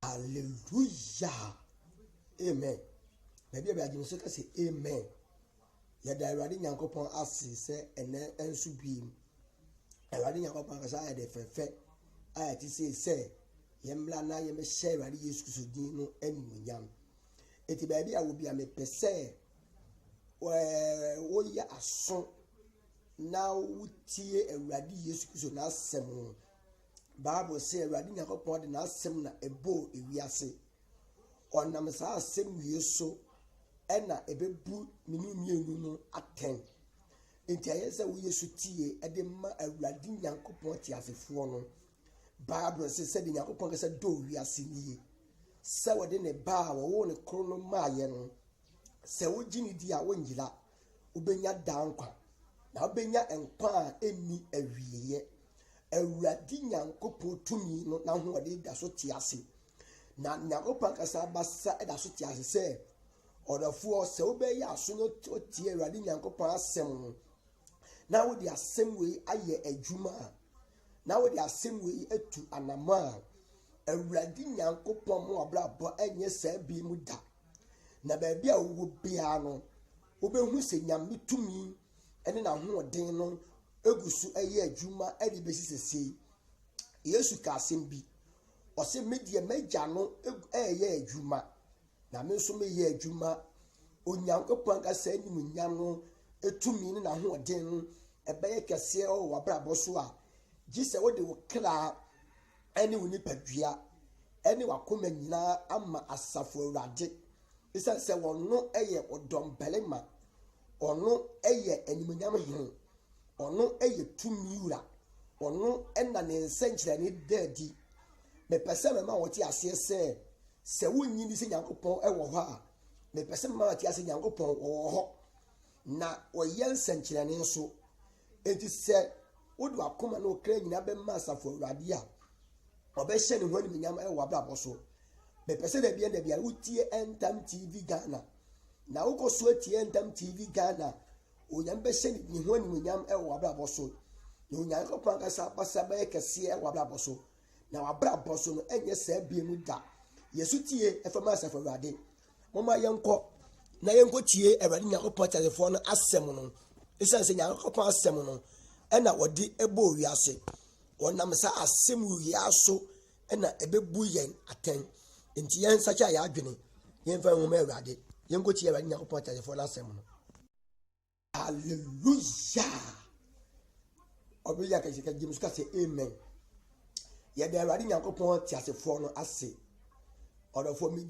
Hallelujah. Amen. Maybe I can say amen. Yada Radi Yankopon assi say and subim. A Radi Yankopon as I had a fair. I had to say, Yemblana Yem share Radi Yusudino and Yam. It baby I will be a me per se. Where we are so now tea a Radi Yusukusu Semu. Bible say Radi Yankopon na semna a bow if we are say. Or Namasa sem we so. Ena ebebu mini no aten enti ayese wo yesu tie ede ma awurade nyankopon ti asefo no Bible se de nyankopon ka se do wi asini se wo de ne ba wo ne kro no maaye no se wo gini di a wo njila ubenya dankwa na ubenya enkwa a eni awieye awurade nyankopon tumi no na ho de da so ti ase na nyankopon ka sa basa da so ti ase se Odafuo se obeye aso no tie Awurade Nyankopon asem no na wo de asem we aye adwuma na wo de asem we atu anama Awurade Nyankopon mo abrabo enye sa bi mu da na ba bia wo bia no obehu se nyame tumi ene na ho den no egusu aye adwuma ade besisese Yesu ka asem bi o se medie magya no eye adwuma na me so me ye adwuma onyankopon ka sa ni munyam no etumi ni na ho den ebeye kese o wabrabo so a gise wo de wo kra ani wo ni padua ani wakoma nyina ama asafo Awurade isa se wono eye odom belema ono eye animunyam hin ono eye tumi wura ono enna ne nsenkyere ni dadi me pese me ma wo ti ase se wonyi ni se nyankopon ewo ho a me pese ma ti ase nyankopon wo ho na oye nsenkyerene nso enti se wodu akoma na okra nyina be ma asafo Awurade a obehye ne ho ni nyam ewo abrabo so me pese da bia wotie Entam TV Ghana na ukoso tie Entam TV Ghana onyam behye ne ho ni nyam ewo abrabo so na onyankopon ka sa pasa ba kese ewo abrabo so na wabrabo so no enye sa biemu da Yesu tie efama asafo Awurade moma yenko na yenko tie Awurade Nyankopon telefone no asem no esanse Nyankopon asem no ena wodi ebo wiase wonam sa asem wiaso ena ebebu yen aten enti yen sacha ya adwene yen fa moma Awurade yenko tie Awurade Nyankopon telefone asem no. Hallelujah. Obiya ka jika James ka say amen. Ye de Awurade Nyankopon tie asefo no ase or for me,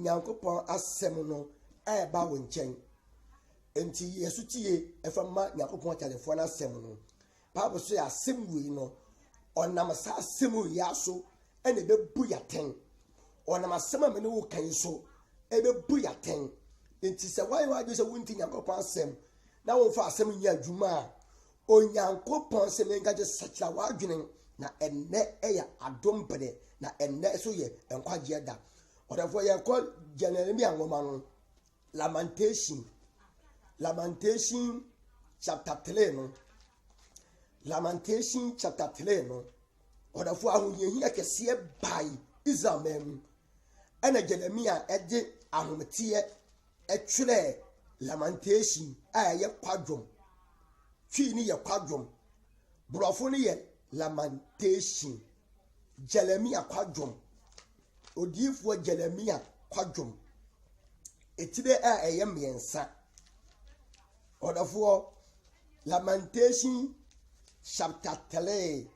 Nyankopon asem no eba wo nchen enti Yesu tie efama Nyankopon telefone asem no Bible say asem wi no onam sa asem wi aso ene bebu yaten onam asem amene wo kan so ebebu yaten enti se wan wa je se wunti Nyankopon asem na wo fa asem nya adwuma Onyankopon se menga je sakira wadwene na enne eya adompede na enne so ye enkwagye da or therefore you call Jeremiah woman Lamentation chapter 3 no. Lamentation chapter 3 no. Or therefore ahun ye hia kese by Israel and Jeremiah ede ahomtie etwere lamentation ye kwadwom twi ni ye kwadwom brofo ni ye lamentation Jeremiah kwadwom odifo Jeremiah kwadwom etide eye miensa odafo Lamentation chapter 3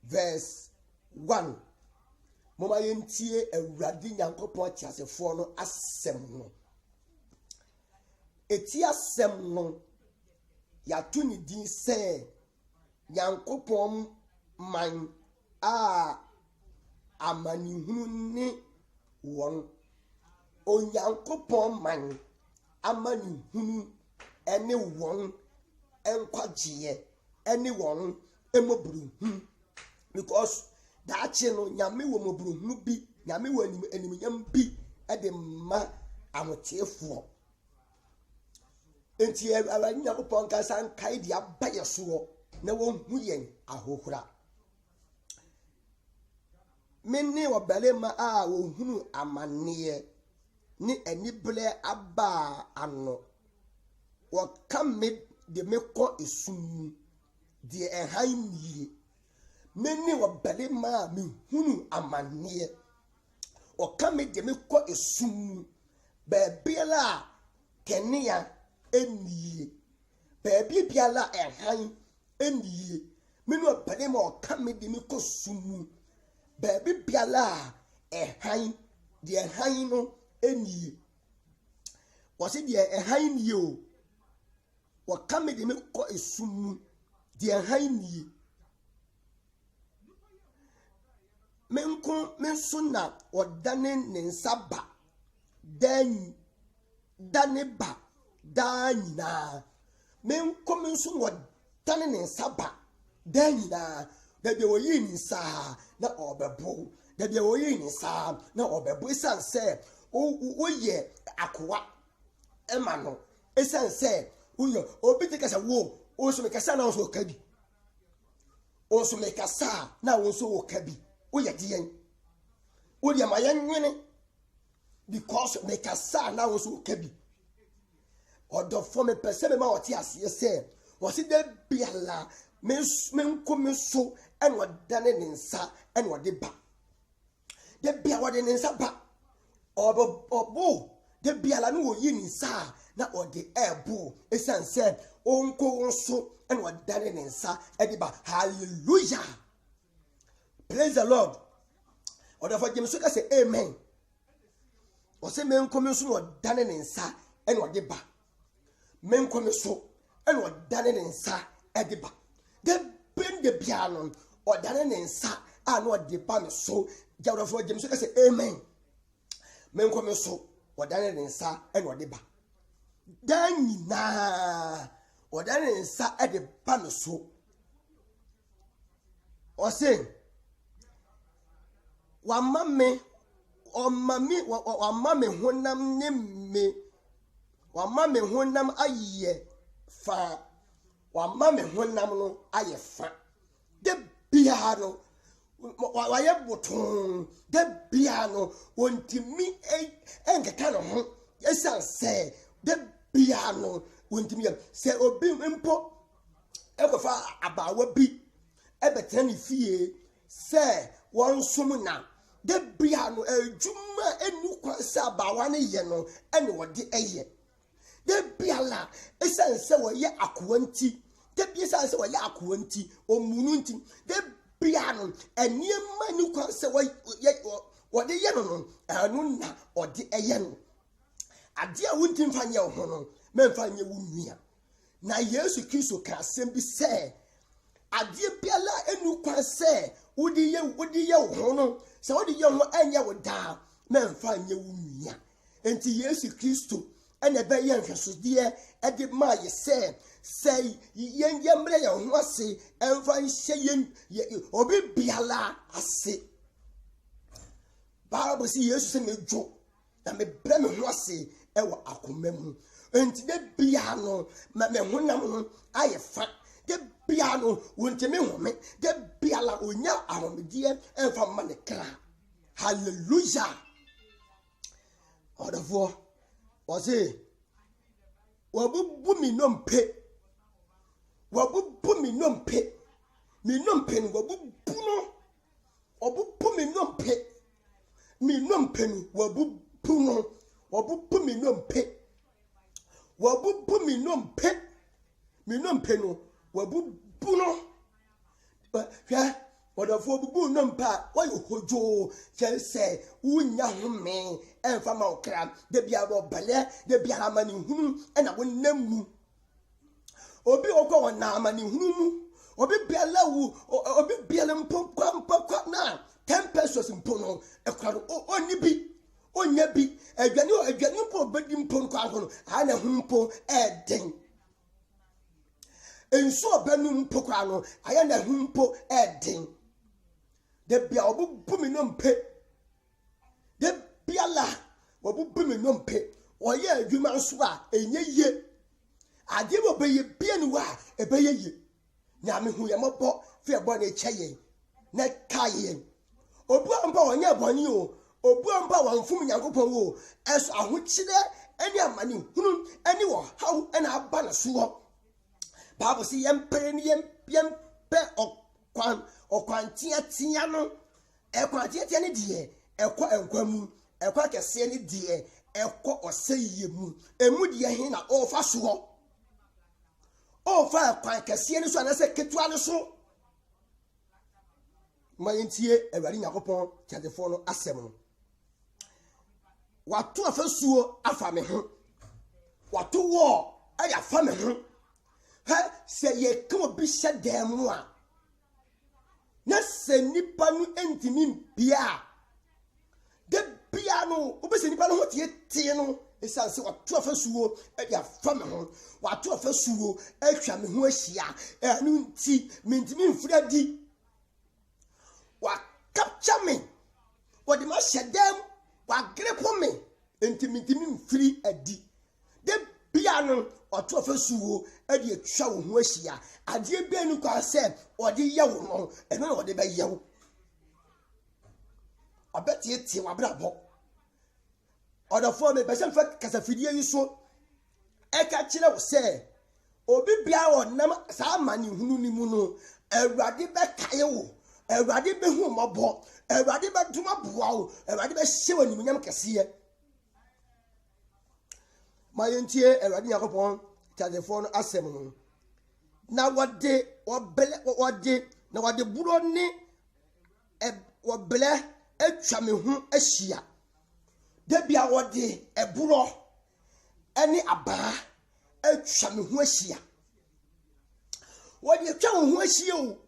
verse 1 Mama yentie awurade nyankopon tiasefo no asem no eti asem no ya to ni din se nyankopon man a amanihunu ni won onyankopon man amanihunu ene won enkwagie ene won emoburu because that chino nyame wo moburu bi nyame wo animnyam bi ede ma amotefo enti awani nyakopon ka san kai dia bayeso na won hu yen ahohura menni obalema a wo hunu amane ni enible aba ano wo kamme de mekọ esum de ehan yie menni obalema me hunu amane wo kamme de mekọ esum bebiala kenia enie bebi biala ehan enie menni obalema wo kamme de mekọ sum bebi biala ehan de ehan no enie wose de ehan nie o wakame de me ko esum de ehan nie menso na odane ne nsaba dane ba danyina menso odane ne nsaba danyina da be oyi ni sa na obebo da be oyi ni sa na obebo isanse o ye akwa ema no isanse uyo obi te kasa wo o so me kasa na o so kabi o so me kasa na o so o kabi o ye diyen o dia ma yanwene because me kasa na o so o kabi odo fo me pese me ma o ti ase se o si de biala me nko so ene odane ne nsa ene ode ba de bia wode ne nsa ba obo de biala no oyi ni nsa na ode ebu esanse onko so ene odane ne nsa ede ba hallelujah praise the Lord odo for James so say amen o se me nko so odane ne nsa ene ode ba me nko so ene odane ne nsa ede ba de bring the piano odane ne nsa a no ode ba me so odo for James so say amen me nko so odane ne nsa ene ode ba danyina odane nsa ede ba me so o se wa mame honam ne me wa mame honam aye fa wa mame honam no aye fa de bia no wa ye boton de bia no wontimi enkeka no ho esanse de bia no wontimi se obi mpo ekofa abawa bi ebetena ne fie se won som na de bia no adwuma enu kwanse abawa ne ye no ene wode eye de bia la esanse wo ye akwanti de bia esanse wo ye akwanti omunu nti de bia no eniema ni kwanse wode ye no anu na ode eye no ade a wunti mfanye ho no memfanye wunua na Yesu Kristo ka asem bi se ade bia la enu kwanse wodi ye ho no se wodi ye ho anya woda memfanye wunua enti Yesu Kristo ene be ye nhwesode ede ma ye se yen yemre ye ho ase emfa nhye yen obi biala ase Bible say Jesus say me jo na me bre me ho ase e wo akoma mu enti de bia no me honam ho aye fa de bia no wontimi home de bia la onya ahomedie emfa ma ne kra hallelujah odafo o say wabubu mi nompe wabubu mi nompe no wabubu no obubu mi nompe no wabubu no wabubu mi nompe wabubu mi nompe no wabubu no hwa odafo bubu nompa wa yohojo che se unya home emfa ma okra de bia bo bele de bia amani hunu na wonnam mu obi okọ wona amani hunu mu obi biala wu obi biala mpo na 10 pesos mpo no ekra oni bi onya bi adwane mpo bedi mpo no kwa no ha na hu mpo eden enso obanu mpo kwa no aya na hu mpo eden de bia obubu mi nompe de biala obubu mi nompe oye adwuma nso a enye ye ade bo be ye bia ni wa e be ye nyame hu ye mobo fe bo na eche na kaye obu ampa onye boni o obu ampa wanfum nyankopon o eso ahokyire ani amani hunu ani wo haw ana aba na so Bible say yempere ni yempe okwan tia no ekwan tia ne de ekwa enkwam ekwa kese ne de ekwa oseye mu emu de hin na ofa so ofa ekwan kese ne so na se ketua ne so mayentie ewari nyakopon tiadefo no asem no watu afasuo afa me ho watu wo aya fa me ho ha se ye ko bi hyedem a na se nipa no entimi bia de bia no obese nipa no hotie no esan se watu afasuo aya fa me ho watu afasuo atwa me ho ahia anu nti mentimi mfradi wa capture me what the mash them wa grip me intimi mfiri adi de bia no oto afasuo ade atwa wo ho ahia ade bia nu kwa se ode ye wo no eno na ode be ye wo abeti tie wa brabo odafo me be se fa kasafidie yi so e ka kire wo se obi bia wo nam sa mani hunu ni mu no awurade be kaye wo Ewade be hu mabo ewade be duma boa o ewade be hye wani munyam kese mayentie ewade yakopon tadefo no asem no na wade obele na wade buro ne obele atwa me hu ahia de bia wade eburo ene aba atwa me hu ahia wade atwa hu ahia o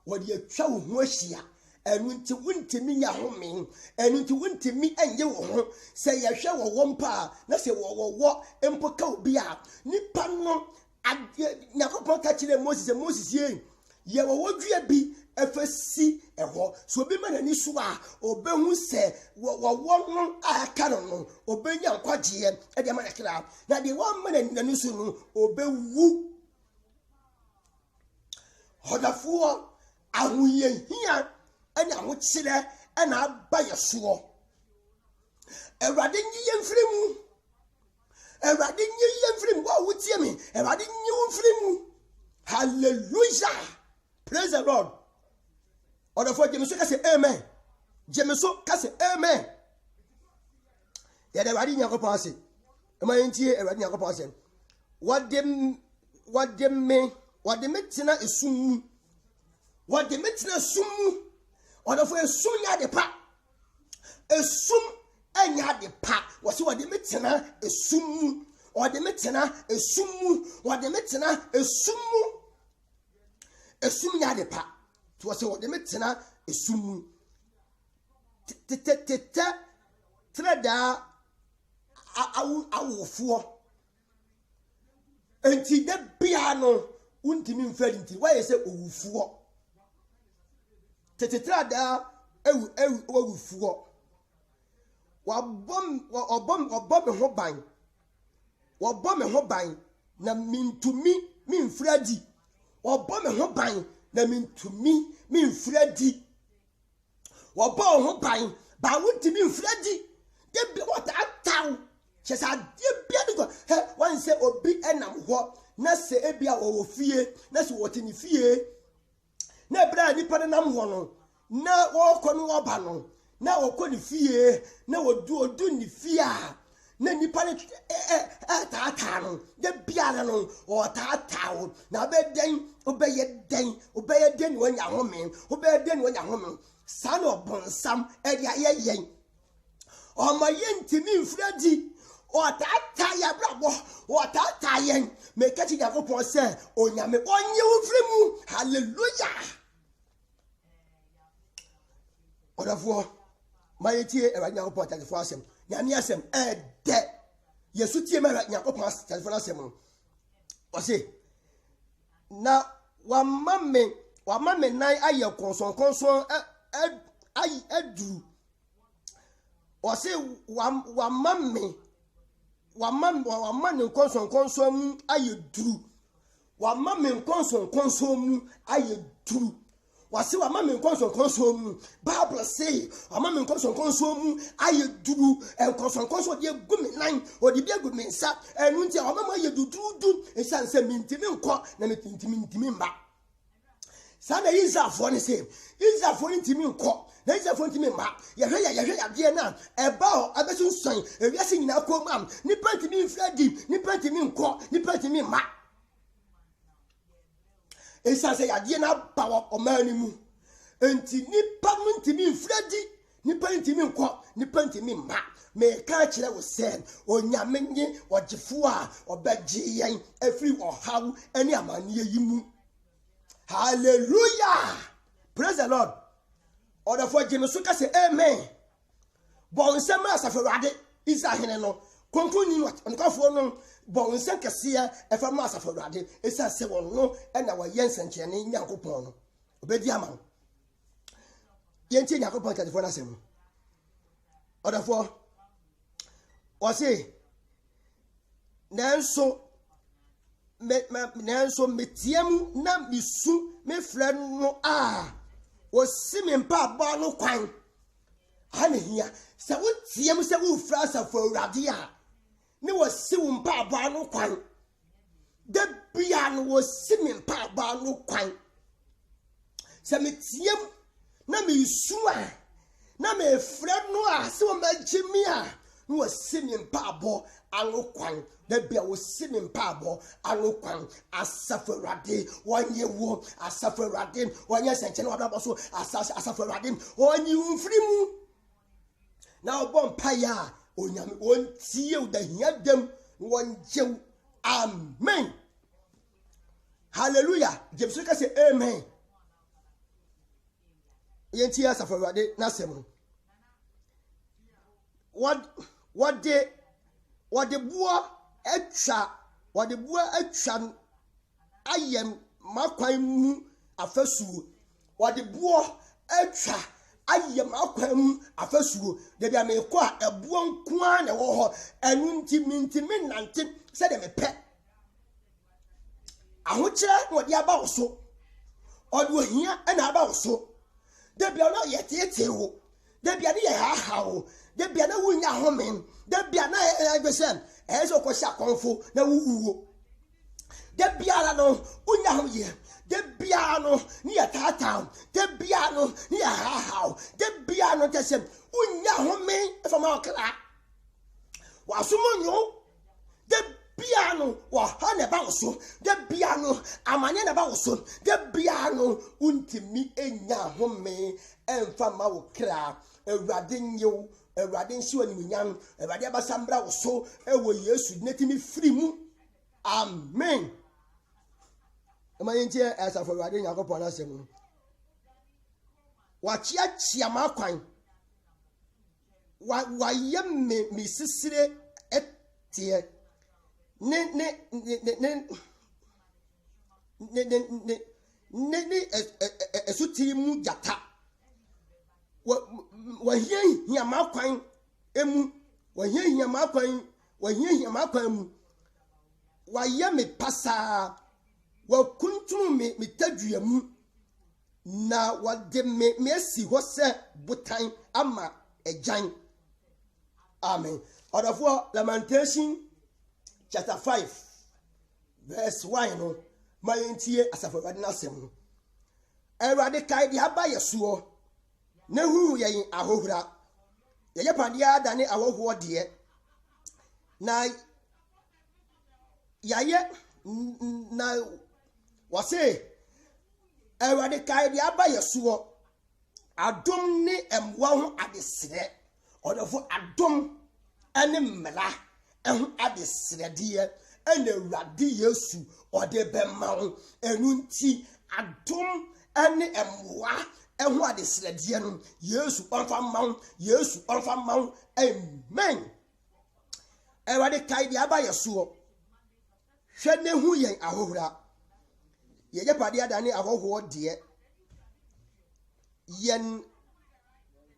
wadi atwa wo ho ahia enu nti wontimi nya home enu nti wontimi anye wo ho se ye hwe wo wompa na se wo empoka obi a nipa no nyakopon ka kire Moses ye wo dua bi efasi eho so obi ma nani so a obehu se wo no aka no obenya nkwaje e de ma nakira na de wo ma nani so no obewu hodafuo ahuye hia anya ho kire ana aba yeso ewrade nyi mfirimu wa wutie me ewrade nyi mfirimu hallelujah praise the Lord order for jemeso ka say amen jemeso ka say amen ya de ewrade nyakopon ase emayentie ewrade nyakopon ase wade me tina esum wade me tina sum order for esum nya de pa esum anya de pa wose wade me tina esum wade me tina esum wade me tina esum nya de pa to wose wade me tina esum trada awofo enti de bia no untimi mfadi nti why say owufuo tetetrada ewufuo wabom me ho ban wabom me ho ban na mintumi minfradi wabom me ho ban na mintumi minfradi wabom ho ban ba wuntimi minfradi de what ataw chesa de bia go he wan say obi enam ho na se ebia wo fie na se wote ni fie na bra ni pa nam ho no na wo kɔ no oba no na wo kɔ ni fie na odu ni fie a na nipa ne ta no de bia no o ta na be den obeye den wanya home obeye den wanya home sa no bonsam e dia ye o ma yentimi mfradi o ta ya brabo o ta yen me kati Yakobon se onyame onye wofremu hallelujah odafo mayetie ewanya Yakobon telefon asem nyame asem de yesu tie me Yakobon telefon asem o se na wa mamme nan aye konson adu o se wa mamme konson mu aye duru wa mamme konson mu aye duru wasi wa mamme konson mu Bible say wa mamme konson mu aye duru konson de gumi nan o de bia gumi nsa enu ntia wa mamme aye dudu esanse mintimi nko na mintimi mba sana Israelfo ne say Israelfo ntimi nko na Israelfo ntimi mba yehwe ya de na eba ho abesu nsan ewiase nyina ko mam ni pantimi mfradi ni pantimi nko ni pantimi mba esanse ya de na bawo omani mu enti nipa ntimi mfradi ni pantimi nko ni pantimi mba me ka kire wo sen onyame nye ogifo a obagye yen afri ohaw ani amane yimu hallelujah praise the Lord order for Jimmy Suka say amen bon nsem asafurade isa hene no konkoni what onkafo no bon nsem kese efa ma asafurade isa se won no na wa yensenche ne Yakobon no obedi ama yenti Yakobon telefon asem order for o say nanso metiam na misu me frɛ no o simi mpa ba no kwan hanehia sɛ wotiam sɛ wo fra asafo awurade a ne wo si wo mpa ba no kwan de bia no wo simi mpa ba no kwan sɛ metiam na misu na me frɛ no sɛ wo magimi a ne wo simi mpa bo anu kwan de bia wo simi mpa bo anu kwan asafurade wonye wo asafurade wonye senche na wababo so asafurade wonye mfrimu na obo mpa ya onyame ontie u da hiadem wonje amen hallelujah James ka say amen yenti asafurade na sem what the boa atwa ayem makwan mu afasuo what the boa atwa ayem akwan mu afasuo de bia me ko a eboa nko a na wo ho enu ntimi nante se de me pe ahokyere wo de aba wo so odo hia na aba wo so de bia na yetete wo de bia ne ye ha wo de bia na wunya homen de bia na egbesen ezo ko sha konfo na wuwo de bia no wunya hoye de bia no ni ya tata de bia no ni ya ha de bia no tesem wunya homen e fama okra wa sumonyo de bia no wa ha ne ba so de bia no amanye ne ba so de bia no untimi enya homen emfama okra ewrade nyew ewrade nsiwa ni nyam ewrade abasambra wo so ewo Yesu netimi free mu amen amayentie asa for ewrade Yakobon na sem wa chia makwan wa yem me sisire etie ne esuti mu jata wa hia makwan emu wahia makwan mu waye me pasa wakuntum me tadua mu na wade me asi ho se butan ama agyan. Amen. Order for Lamentation chapter 5 verse 1 no mayentie asafo na asem. Ewade kai di aba yeso na hu yen ahohura ye padia dane ahoho de na yaye na wase ewade kai di aba yeso adom ne emwa ho adesre odofo adom ene mmela ehu adesre de ene Awurade Yesu ode bema ho enu nti adom ene emwa ehu adesre de no Yesu onfa mawo Yesu onfa mawo. Amen. Ewade kai di aba yeso hwe ne hu yen ahohura ye pade adane ahoho de yen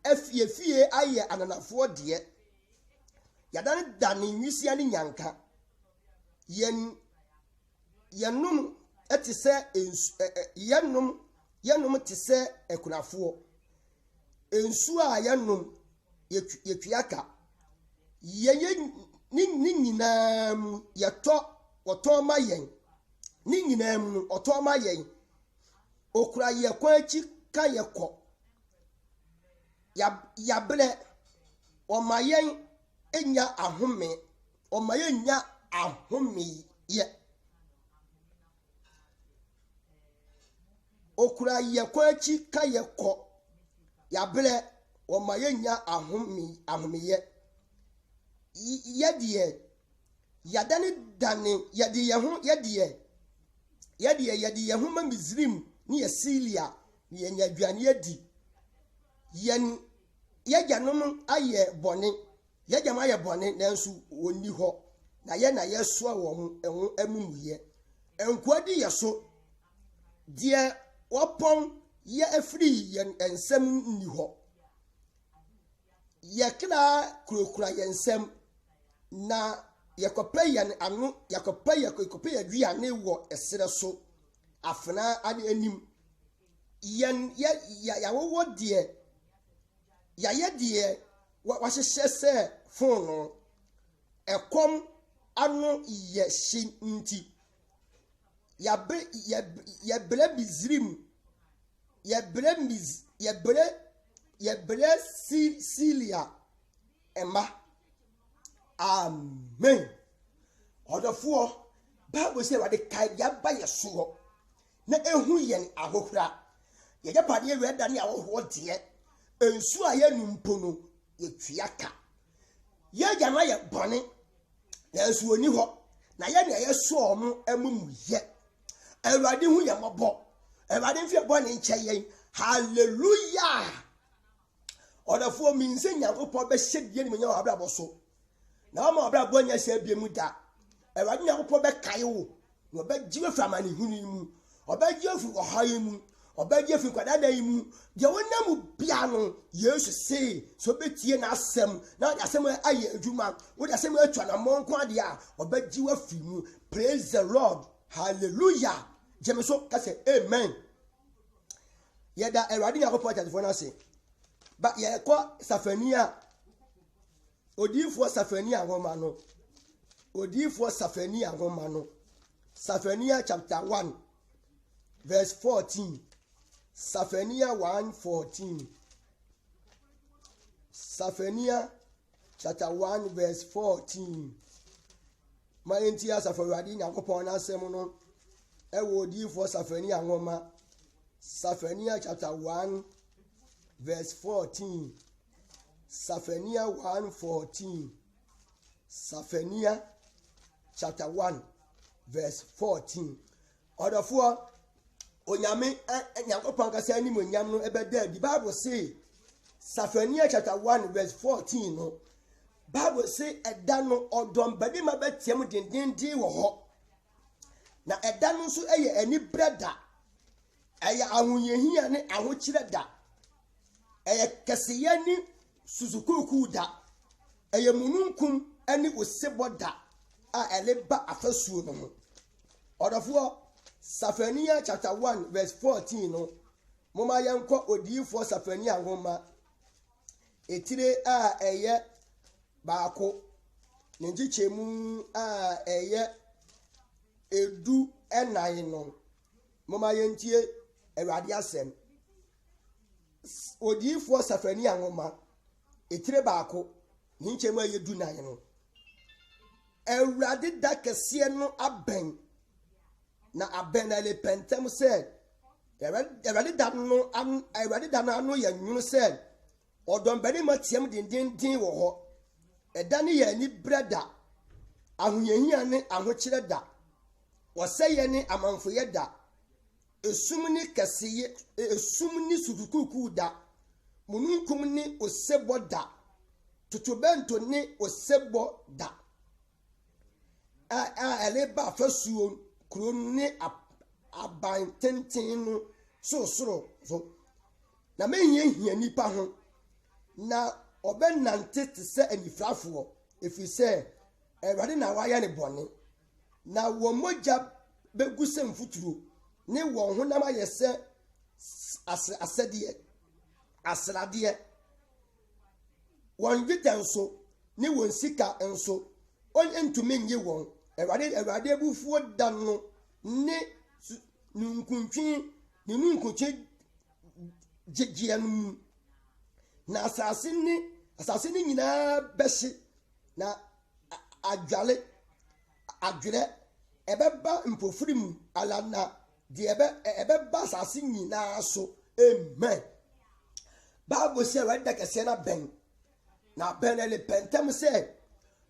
efie aye ananafo de yadane dane nwisia ne nyanka yenum etise yenum tise ekunafo ensu a yenum yetwiaka yeye ni nyinam yeto otoma yen ni nyinam otoma yen okura ye kwachi ka yekọ ya ble omayen enya ahome omayen nya ahome ye okura ye kwachi ka yekọ ya ble omayen nya ahome ye yedie yadane dane yedi ye ho ma Misrim ni Asilia ni yenyaduane yedi yen yejanom aye bone yejam aye bone nansu woni ho na yeso wo ho emumuye enkwadi yeso die wopon ye afri yen ensem ni ho ye kila kurokura yensem na yakopayan anu yakopaya duane wo esere so afena ade anim yen ya wo de ya ye de wa hyehye se fon ekom anu ye shi nti ya bre Misrim ya bre Silia ema. Amen. Odofo Bible say wade kai ya ba yeso na ehu yen ahohura ye japade ye weda ne ahoho de ensu a ye numpono ye tuaka ye jama ye bone na ensu oni ho na ye ne ye so omo amumuye Awurade hu ye mobo Awurade mfie bone nche yen. Hallelujah. Odofo mi nse Nyankopon be hyedie ni menya abrabo so na ma abrabo nya se biemu da Awurade Nyankopon be kae wo no be jiwe framani hunu mu obagie fu ohaye mu obagie fu kwadada yi mu de wonam bia no Yesu se so betie na asem na asem aye adwuma wo de asem atwa na monko ade a obagie fu mu. Praise the Lord. Hallelujah. Jemeso ka se amen. Yeda Awurade Nyankopon tatefo na se ba ye ko Safania odifo Safania ngoma no odifo Safania ngoma no Safania chapter 1 verse 14. Safania 1:14. Safania chapter 1 verse 14. Ma entia Safawadi Nyankopon na asem no e wo odifo Safania ngoma Safania chapter 1 verse 14. Safania 1:14. Safania chapter 1 verse 14. Odofo onyame Nyankopon ka say anim onyam no ebeda di Bible say Safania chapter 1 verse 14 no Bible say eda no odom badi ma betiam dendenden wo ho na eda no so eye ani breda eye ahonyehia ne ahokyire da eye keseye ni suzukuku da eye mununkum ene oseboda a eleba afasuo no ho odofo Safania chapter 1 verse 14 no moma yenko odiyifo Safania ngoma etire a eye baako nenjichemu a eye edu enan no moma yentie Awurade asem odiyifo Safania ngoma etire baako nenjichemu a yedu nan no Awurade da kese no aben na abenale pentem said Awurade da no anu ya nwunu said odon bani matiem dindindin wo ho eda ne ya ni brada ahoyehia ne ahokyere da woseye ne amanfoye da esum ni keseye esum ni sukukuku da mununkum ni osebo da tutubento ni osebo da eleba fasuo kuro ni aban tenten no so na menye nipa ho na obenante te se anifrafo efise Awurade na waya ne bone na wo moja beguse mfuturo ne wo ho na mayese asrade won gitenso ne won sika enso on entumi nye won Awurade abufuo da no ne nunkuntwi jejia no na asase ni nyina beshi na adwere ebeba mpofirim alana de ebeba asase nyina so amen Bible say Awurade kese na ben na benele pentem say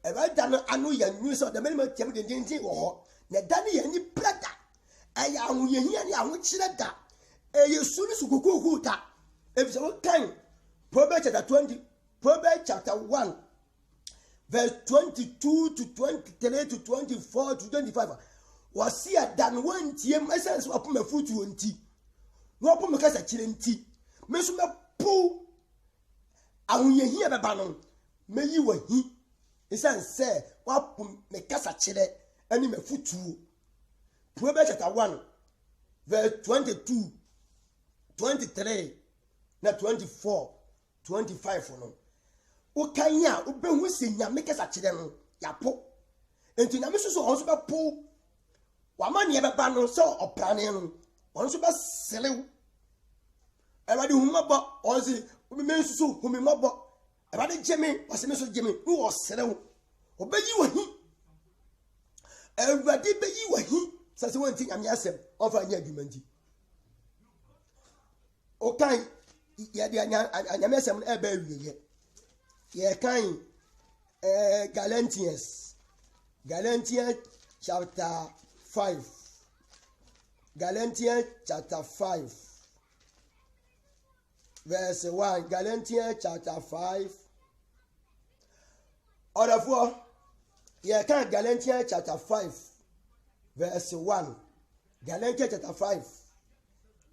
Awurade no anu ya nyu so de menema tiam dindindin wo ho na dane ya ni brada aya ahoyehia ni ahokyere da yesu ni sukukuku da ebise wo kan Proverbs chapter 1 verse 22 to 23 to 24 to 25 wasi adan wantiem essence wa poma futu onti no poma kasa kire nti mesu me pu ahoyehia beba no meyi wahi essence wa pom me kasa kire ani me futu Proverbs chapter 1 verse 22 23 na 24 25 no ukanya ubehu se nyame kesa kire no yapo enti nyame so onso be po wamane beba no so oprane no onso be selew Awurade humaba onsi mensusu humimaba Awurade jeme waseme so jeme no oselew obeyi wahi Awurade beyi wahi sase wonti nyame asem ofa anya adwumanti okan ya de anyame asem no eba wiye ye kan Galatians chapter 5 Galatians chapter 5 verse 1 Galatians chapter 5 order for ye kan Galatians chapter 5 verse 1 Galatians chapter 5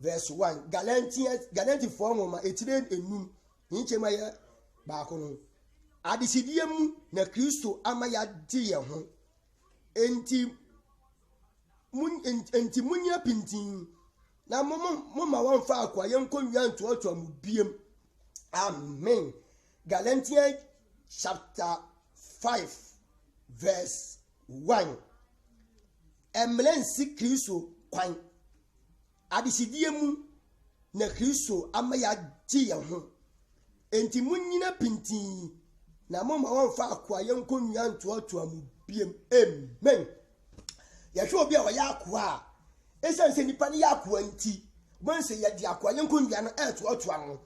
verse 1 Galatians 4 moma etire enum nchema ya baako no adesidie mu na Kristo amaya di ye ho enti munya pintin na moma wonfa akwa yenkonwia ntoto mu biem amen Galatians chapter 5 verse 1 Emlensi Kristo kwan adesidie mu na Kristo amaya di ye ho enti munyina pintin na moma wonfa akwa yenkonwia ntoto mu biem amen yahwe obi a waya akwa esanse nipa ne yakwa nti bonse ye di akwa yenkonwia no etoto ano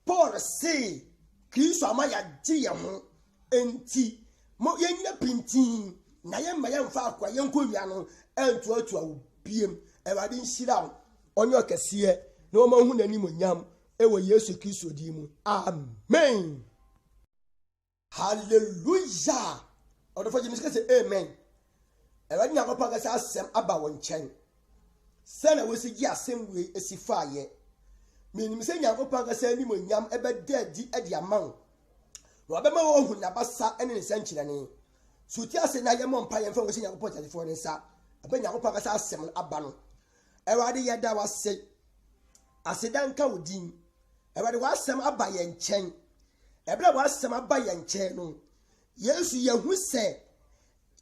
Paul say Kristo amaya di ye ho enti mo yenyina pintin na ye mma ye mfa akwa yenkonwia no etoto biem Awurade nhira onye okese na o ma hu nani monyam ewo Yesu Kristo di mu amen hallelujah odofo jimi say amen Awurade nyakopa ga asem aba won chen sana wosi gi asem we esifaaye menim se nyakopa ga sa ni monyam ebe dadi adi amang no abema wo hu na basa ene ne sankyirane so ti ase na yemo mpa yemfa wo se Yakobon chapter ne sa abenya Yakobon kasa asem aba no Ewade yeda wase asedanka odin Ewade wasem aba ye nchen ebra wasem aba ye nchen no Yesu yehu se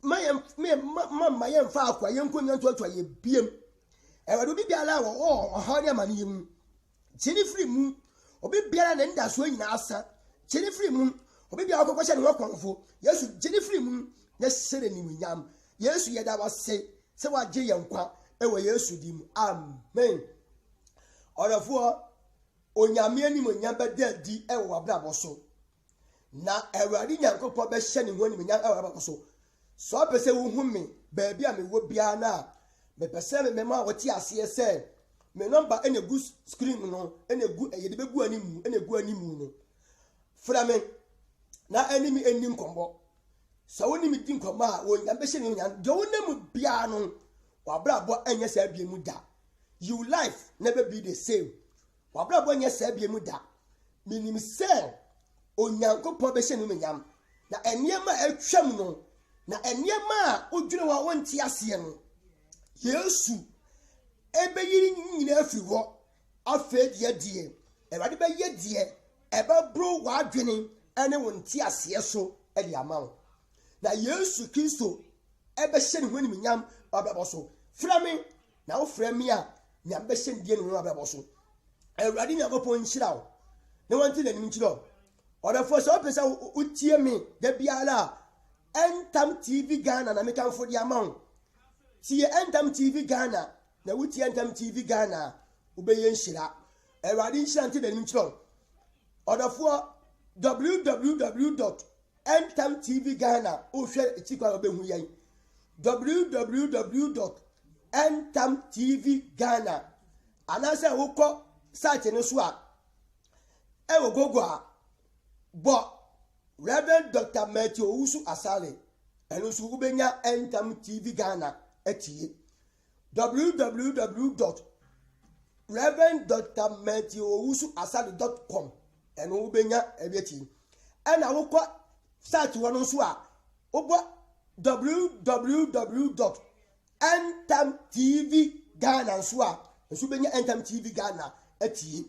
ma yemfa akwa yenkonya ntoto ye biem Ewade obi biara wo ohane amane yem chini free mu obi biara na nda so nyina asa chini free mu obi biara kokosha ne wakonfo Yesu chini free mu na sere ni munyam Yesu yeda wase se waje yenkwa ewe Yesu dim amen orafo onyame ani munyam beda di ewe abrabo so na Ewade Nyankopon be hye ne ho ani munyam ewe abrabo so pese wo hu me ba bia me wo bia na me pese me ma woti ase ese me number ene gu screen no ene gu ye de be gu animu ene gu animu no fra me na enimi enim kombo so woni mi din kombo a wo nyam be hye ne nyam de wonam bia no wa brabo enye sa bia mu da you life never be the same wa brabo enye sa bia mu da minim se Onyankopon be hye ne nyam na eniema atwam no na eniema a odwene wa wonti ase no Yesu ebe yiri nyina afiri ho afa die Ewade be ye die ebe bro wa adwene ene wonti ase so e di amawo na Yesu Kristo ebe hye ne ho ni nyam ababo so fra me na wo fra me a nyam be hye die ne ho ababo so Ewade Nyankopon nhyira wo ne wonti na nim nkyiro Oda for so pesa utie me da biala Entam TV Ghana na mekanfo di amount tie Entam TV Ghana na wutie Entam TV Ghana ubeye nhyira Ewade nhyira nti da nim nkyiro Oda for www.entamtvghana ohwe etikwa obehu yan www.entamtvghana anase wokọ site no so a ewo gogo a bo Reverend Dr. Matthew Owusu Asale enu so ubenya Entam TV Ghana etie www.reverend.matthewowusuasale.com enu ubenya ebieti ena wokọ site wono so a obo www.entamtvghana so a esu benya Entam TV Ghana etie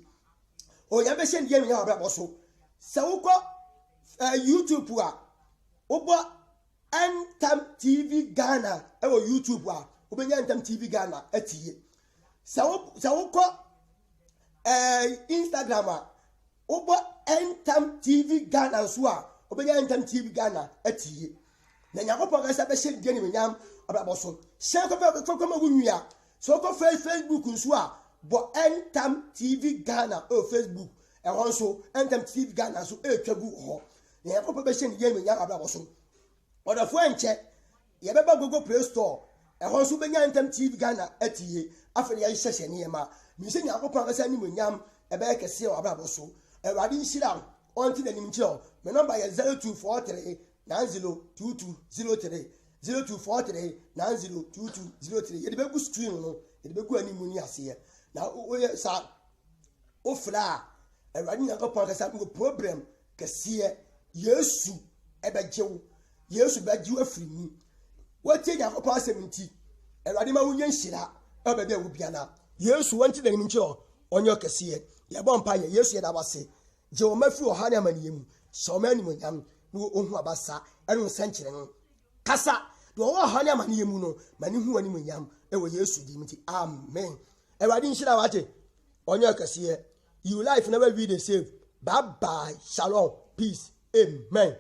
o ya be hye ndie nya obrabo so se wokọ YouTube a obo Entam TV Ghana ewo YouTube a obenya Entam TV Ghana etie se wokọ Instagram a obo Entam TV Ghana so a obenya Entam TV Ghana etie na Nyankopon ga sa be hye ndie ni nyam obrabo so share ko ma wunua so ko Facebook nso a bo Entam TV Ghana o Facebook e won so Entam TV Ghana so etwagu ho na Nyankopon be hye ndie ni nyam obrabo so oda fo enche ye beba Google Play Store e won so benya Entam TV Ghana etie afere ya hyehye ne yema mi se Nyankopon ga sa ni nyam e be kese o obrabo so Ewade nhyira onti na nim nkyiro me number ye 0243 902203 0243902203 ye de be gu stream no ye de be gu animu ni ase na o sa o fra Ewade Nyankopon ka sa go problem kese Yesu ebejewo Yesu bejewo afiri mu wotie Nyankopon asem nti Ewade ma wunye nhyira obebe wu biana Yesu wanti na nim nkyiro onyo kese ye bompa ye Yesu ye da wase je o mafi o hane amaniye mu so mani mo nyam no ohu abasa enu sankyere no kasa do o hane amaniye mu no mani hu ani mo nyam e wo Yesu di mti amen Ewade nhyira wate onyo kase you life never be the same bye bye shalom peace amen